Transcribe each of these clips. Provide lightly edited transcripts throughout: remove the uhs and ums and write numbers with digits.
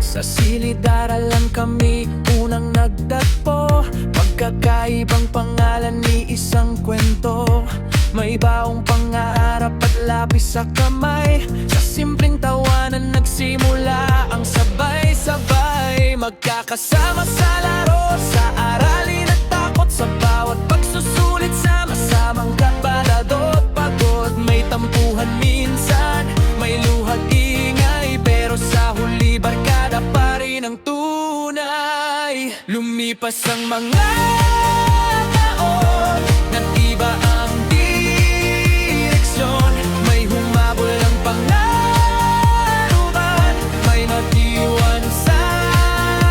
Sa silid-aralan kami unang nagtagpo, magkakaibang pangalan ni isang kwento. May baong pangarap at lapis sa kamay. Sa simpleng tawanan nagsimula ang sabay-sabay. Magkakasama sa laro, sa aralin at takot. Sa bawat pagsusulit, sama-samang kabalado at pagod. May tampuhan minsan, may luha't ingay, pero sa huli barkada pa rin ang tunay. Lumipas ang mga taon, nag-iba ang direksyon. May humabol ng pangaruban, may nag-iwan sa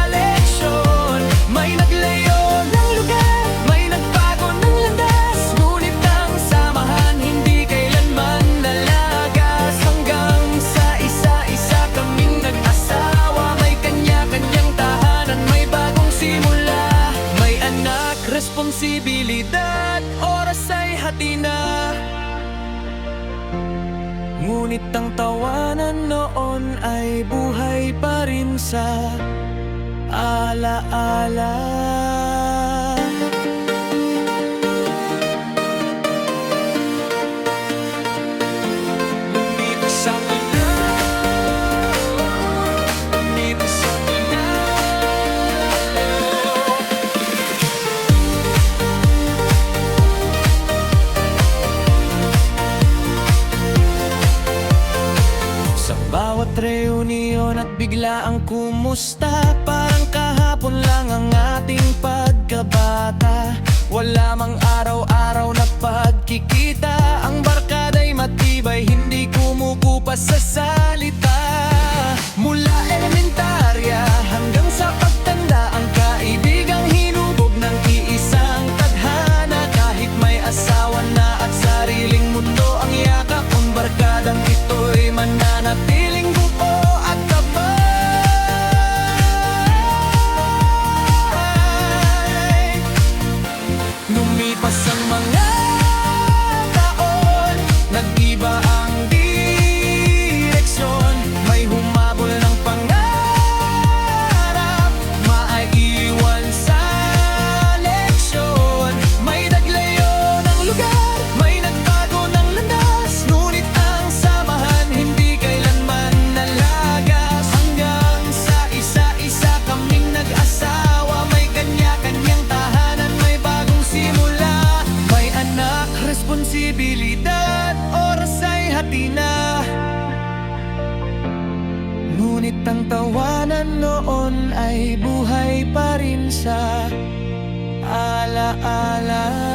leksyon. May naglayo ng lugar, may nagbago ng landas. Ngunit ang samahan hindi kailanman nalagas. Hanggang sa isa-isa kaming nag-asawa. May kanya-kanyang tahanan, may bagong simula. May anak, responsibilidad, oras ay hati na. Ngunit ang tawanan noon ay buhay pa rin sa alaala. Lumipas ang mga, lumipas ang mga. Sa bawat reunion at bigla ang kumusta, parang kahapon lang ang ating pagkabata. Wala mang araw-araw na pagkikita. Ang barkada'y matibay, hindi kumukupas sa salita. Mula elementarya hanggang sa pagtanda, ang kaibigang hinubog ng iisang tadhana. Kahit may asawa na at sariling mundo, ang yakap ng barkadang ito'y mananatiling buo at tabay. Lumipas ang mga taon, nag-iba ang direksyon. May humabol ng pangarap, maiiwan sa leksyon. May naglayo ng lugar, may nagbago ng landas. Ngunit ang samahan hindi kailanman nalagas. Hanggang sa isa-isa kaming nag-asawa. May kanya-kanyang tahanan, may bagong simula. May anak, responsibilidad, oras ay hati na. Ngunit ang tawanan noon ay buhay pa rin sa alaala.